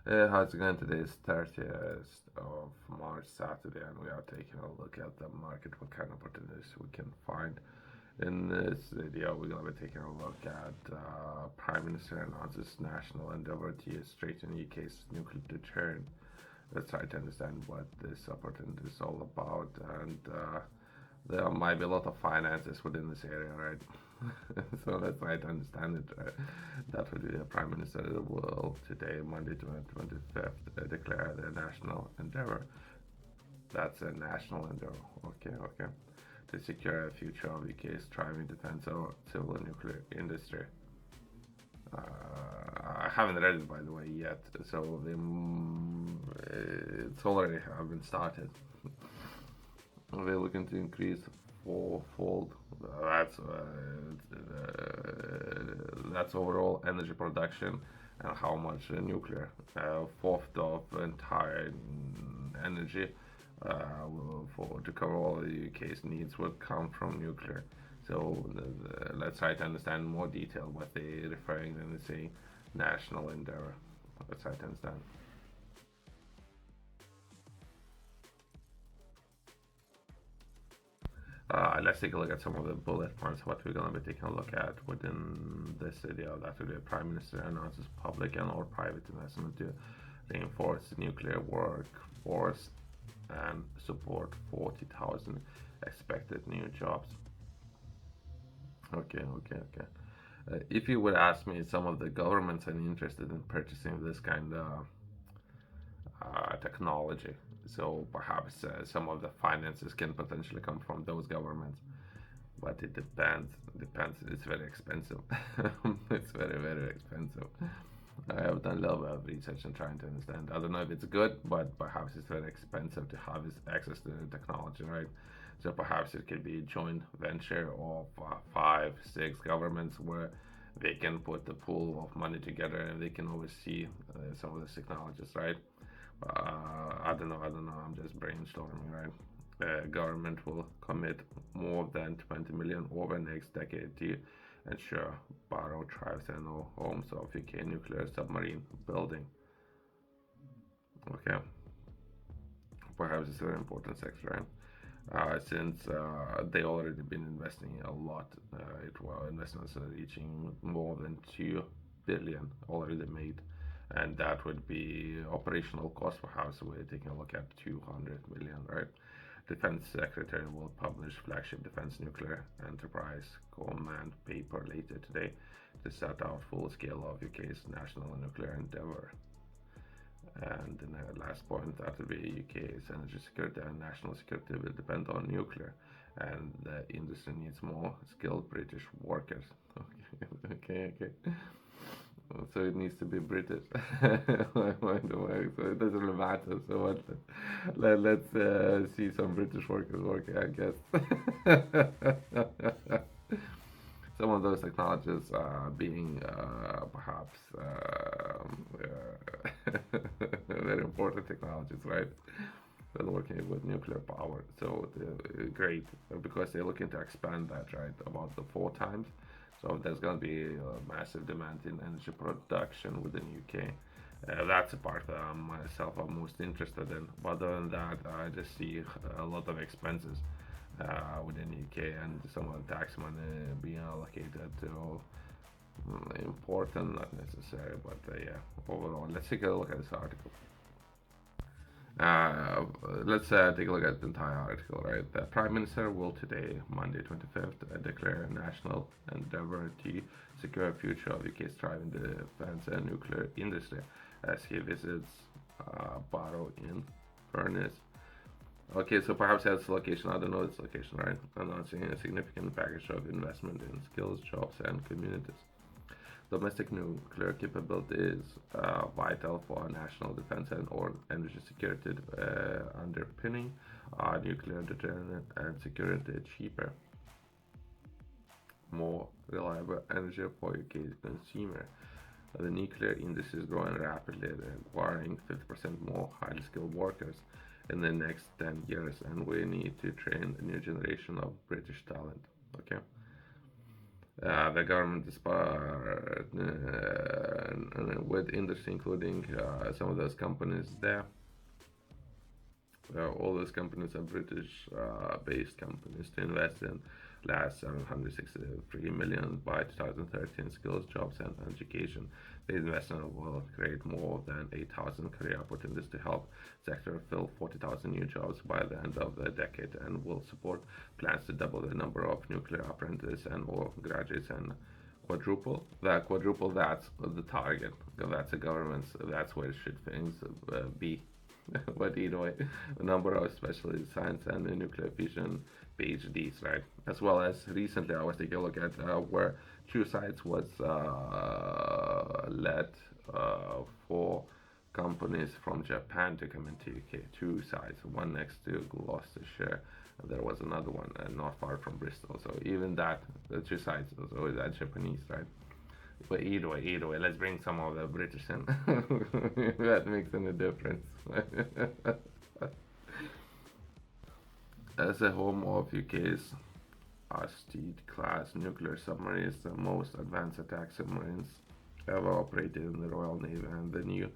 How's it going? Today is 30th of March, Saturday, and we are taking a look at the market, what kind of opportunities we can find. In this video, we're going to be taking a look at Prime Minister announces national endeavour to straighten UK's nuclear deterrent. Let's try to understand what this opportunity is all about, and there might be a lot of finances within this area, right? So let's try to understand it. That would be the Prime Minister will today, Monday, 25th, declare the national endeavour. That's a national endeavour. Okay, okay. To secure a future of UK's thriving defence or civil and nuclear industry. I haven't read it by the way yet, so it's already have been started. They're looking to increase fourfold. That's overall energy production and how much nuclear. Fourth of entire energy for to cover all the UK's needs would come from nuclear. So let's try to understand in more detail what they're referring when they say national endeavour. Let's try to understand. Let's take a look at some of the bullet points, what we're going to be taking a look at within this video. That will be Prime Minister announces public and or private investment to reinforce the nuclear workforce and support 40,000 expected new jobs. Okay, okay, okay. If you would ask me, some of the governments are interested in purchasing this kind of technology. So perhaps some of the finances can potentially come from those governments, but it depends. Depends. It's very expensive. It's very very expensive. I have done a little bit of research and trying to understand. I don't know if it's good, but perhaps it's very expensive to have this access to the technology, right? So perhaps it could be a joint venture of five, six governments where they can put the pool of money together and they can oversee some of the technologies, right? I don't know. I don't know. I'm just brainstorming, right? Government will commit more than 20 million over the next decade to ensure Barrow thrives and no homes of UK nuclear submarine building. Okay, perhaps it's a very important sector, right? Since they already been investing a lot. Investments are reaching more than 2 billion already made, and that would be operational cost. Perhaps we're taking a look at 200 million, right? Defense Secretary will publish flagship defense nuclear enterprise command paper later today to set out full scale of UK's national nuclear endeavour. And the last point, that will be UK's energy security and national security will depend on nuclear, and the industry needs more skilled British workers. Okay, okay. So it needs to be British. By the way, so it doesn't really matter. So what? Let's see some British workers working, I guess. Some of those technologies being perhaps very important technologies, right? They're working with nuclear power, so great because they're looking to expand that, right, about the 4 times. So there's going to be a massive demand in energy production within UK. That's a part that I myself am most interested in. But other than that, I just see a lot of expenses within UK and some of the tax money being allocated to important, not necessary, but yeah, overall. Let's take a look at this article. Uh, let's take a look at the entire article, right? The Prime Minister will today, Monday 25th, declare a national endeavour to secure a future of UK's thriving defence and nuclear industry as he visits Barrow in Furness. Okay, so perhaps that's the location. I don't know its location, right? Announcing a significant package of investment in skills, jobs, and communities. Domestic nuclear capability is vital for national defense and or energy security, underpinning nuclear deterrent and security cheaper, more reliable energy for UK consumer. The nuclear industry is growing rapidly, requiring 50% more highly skilled workers in the next 10 years, and we need to train a new generation of British talent. Okay. The government is with industry, including some of those companies there. All those companies are British-based companies to invest in last 763 million by 2013 skills, jobs and education. The investment will create more than 8,000 career opportunities to help sector fill 40,000 new jobs by the end of the decade and will support plans to double the number of nuclear apprentices and or graduates and quadruple that's the target. That's the government's, that's where should things be. But either way, a number of specialty science and nuclear fission PhDs, right? As well as recently, I was taking a look at where two sites was led for companies from Japan to come into UK. Two sites, one next to Gloucestershire. There was another one not far from Bristol. So even that, the two sites was always that Japanese, right? But either way, let's bring some of the British in. That makes any difference. As a home of UK's Astute-class nuclear submarines, the most advanced attack submarines ever operated in the Royal Navy, and the new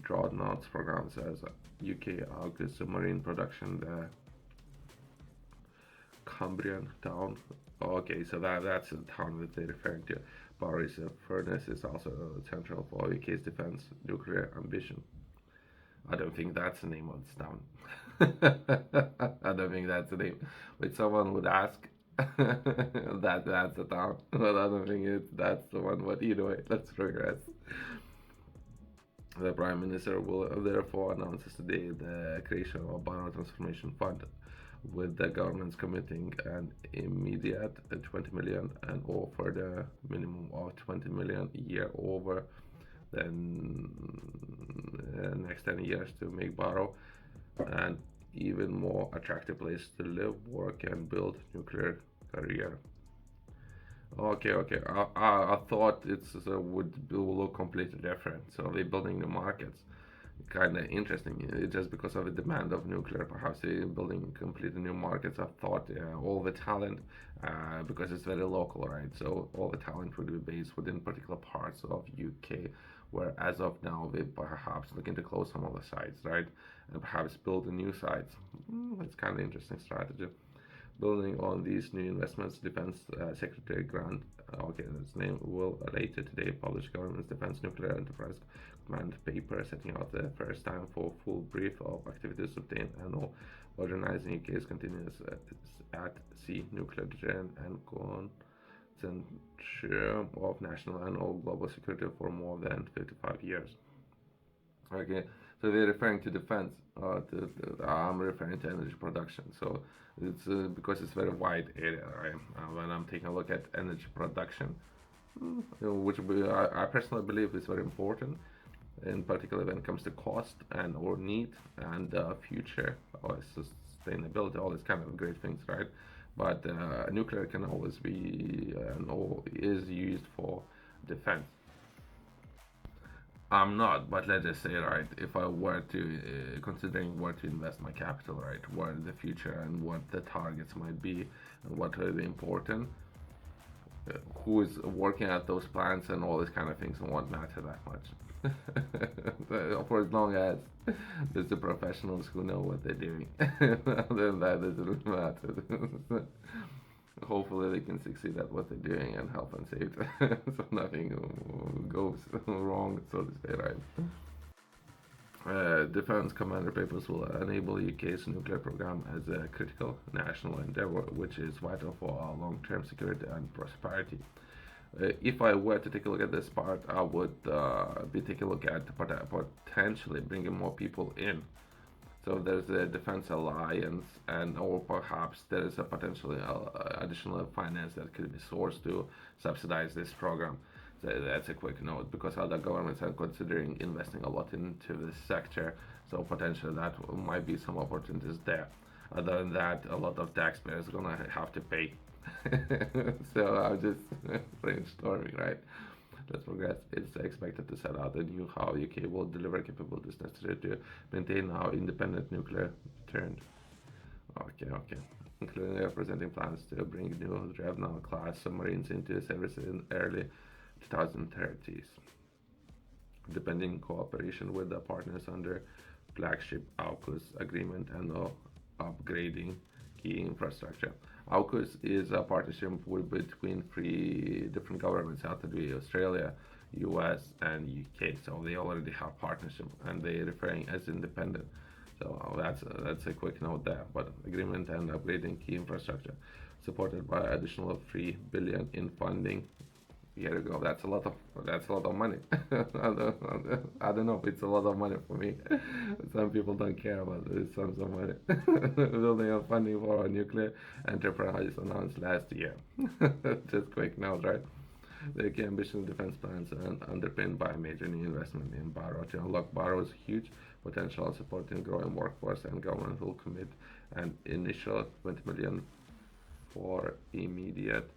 Dreadnoughts programs as UK August submarine production, the Cumbrian town. Okay, so that's the town that they're referring to. Barry's furnace is also central for UK's defense nuclear ambition. I don't think that's the name of this town. I don't think that's the name. But someone would ask that's the town. But I don't think that's the one. But either way, let's progress. The Prime Minister will therefore announces today the creation of a Barrow Transformation Fund, with the government's committing an immediate 20 million and or for the minimum of 20 million a year over the next 10 years to make Barrow an even more attractive place to live, work and build nuclear career. Okay. I thought it would look completely different. So they're building the markets. Kind of interesting. Just because of the demand of nuclear, perhaps they're building completely new markets. I thought all the talent, because it's very local, right? So all the talent would be based within particular parts of UK, where as of now they perhaps looking to close some of the sites, right? And perhaps build a new sites. That's kind of interesting strategy. Building on these new investments, Defense Secretary Grant, his name, will later today publish government's Defense Nuclear Enterprise Command paper, setting out the first time for full brief of activities to obtain and or modernizing UK's continuous at sea nuclear deterrent and concentration of national and or global security for more than 55 years. Okay, so they're referring to defense. I'm referring to energy production. So it's because it's very wide area, right? When I'm taking a look at energy production, which I personally believe is very important, in particular when it comes to cost and or need and future or sustainability, all these kind of great things, right? But nuclear can always be or is used for defense. I'm not, but let's just say, right, if I were to, considering where to invest my capital, right, what the future and what the targets might be, and what are the important, who is working at those plants and all these kind of things won't matter that much. For as long as there's the professionals who know what they're doing, other than that, it doesn't matter. Hopefully they can succeed at what they're doing and help and save so nothing goes wrong, so to say, right? Defense commander papers will enable UK's nuclear program as a critical national endeavour, which is vital for our long-term security and prosperity. If I were to take a look at this part, I would be taking a look at potentially bringing more people in. So there's a defense alliance, and or perhaps there is a potentially additional finance that could be sourced to subsidize this program. So that's a quick note, because other governments are considering investing a lot into this sector. So potentially that might be some opportunities there. Other than that, a lot of taxpayers are gonna have to pay. So I'm just brainstorming, right? Let's progress. It's expected to set out a new how UK will deliver capabilities necessary to maintain our independent nuclear deterrent. Okay. including presenting plans to bring new Dreadnought-class submarines into service in early 2030s, depending cooperation with the partners under flagship AUKUS agreement and upgrading key infrastructure. AUKUS is a partnership between three different governments, out of Australia, US, and UK. So they already have partnership, and they're referring as independent. So that's a quick note there. But agreement and upgrading key infrastructure, supported by additional 3 billion in funding year ago. That's a lot of money. I don't know if it's a lot of money for me. Some people don't care about this sums of money. Building up funding for a nuclear enterprise announced last year. Just quick note, right? The key ambitious defense plans are underpinned by a major new investment in Barrow. To unlock Barrow's huge potential, supporting growing workforce, and government will commit an initial 20 million for immediate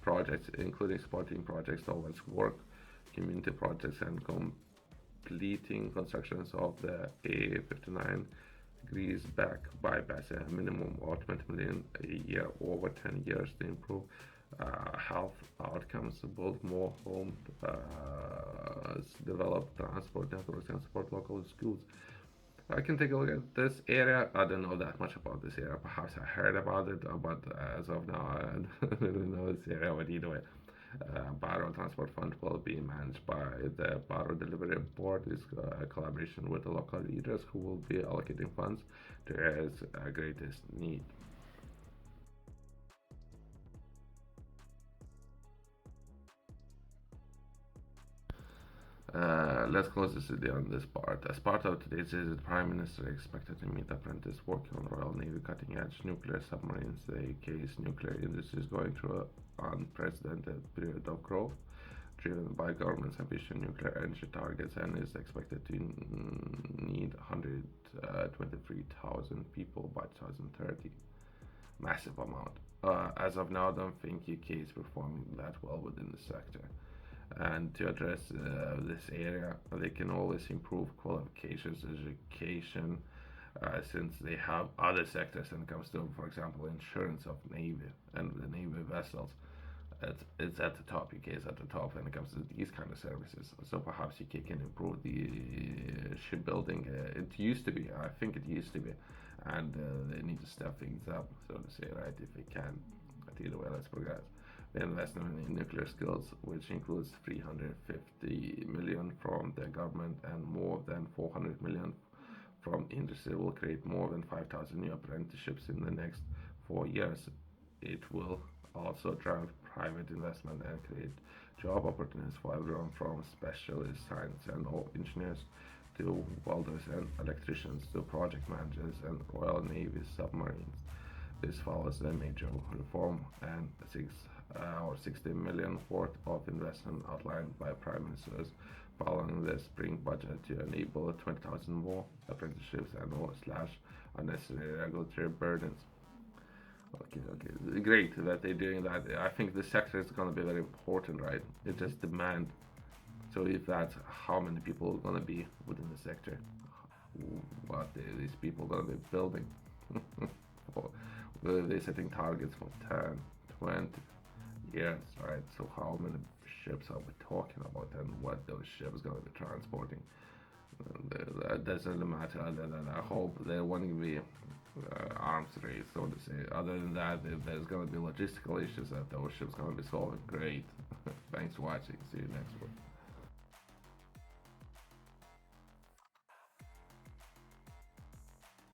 projects, including supporting projects towards work, community projects, and completing constructions of the A59 Grease back bypass, a minimum of 20 million a year over 10 years to improve health outcomes, build more homes, develop transport networks, and support local schools. I can take a look at this area. I don't know that much about this area. Perhaps I heard about it, but as of now, I don't know this area. But either way, Barrow Transport Fund will be managed by the Barrow Delivery Board. This collaboration with the local leaders who will be allocating funds to areas greatest need. Let's close this video on this part. As part of today's visit, the Prime Minister expected to meet apprentices working on Royal Navy cutting-edge nuclear submarines. The UK's nuclear industry is going through an unprecedented period of growth, driven by government's ambitious nuclear energy targets, and is expected to need 123,000 people by 2030. Massive amount. As of now, I don't think UK is performing that well within the sector. And to address this area, they can always improve qualifications, education, since they have other sectors when it comes to, for example, insurance of Navy and the Navy vessels. It's at the top. UK is at the top when it comes to these kind of services. So perhaps UK can improve the shipbuilding. It used to be, I think it used to be, and they need to step things up, so to say, right? If they can. But either way, let's progress. The investment in nuclear skills, which includes 350 million from the government and more than 400 million from industry, will create more than 5,000 new apprenticeships in the next 4 years. It will also drive private investment and create job opportunities for everyone from specialist science and engineers to welders and electricians to project managers and Royal Navy submarines. This follows a major reform and 60 million worth of investment outlined by Prime Ministers following the spring budget to enable 20,000 more apprenticeships and or slash unnecessary regulatory burdens. Okay, great that they're doing that. I think the sector is going to be very important, right? It's just demand. So if that's how many people are going to be within the sector, what these people going to be building, they're setting targets for 10, 20 years, right? So how many ships are we talking about, and what those ships going to be transporting? That doesn't really matter. Other than I hope there won't be arms race, so to say. Other than that, if there's going to be logistical issues that those ships going to be solving, great. Thanks for watching. See you next one.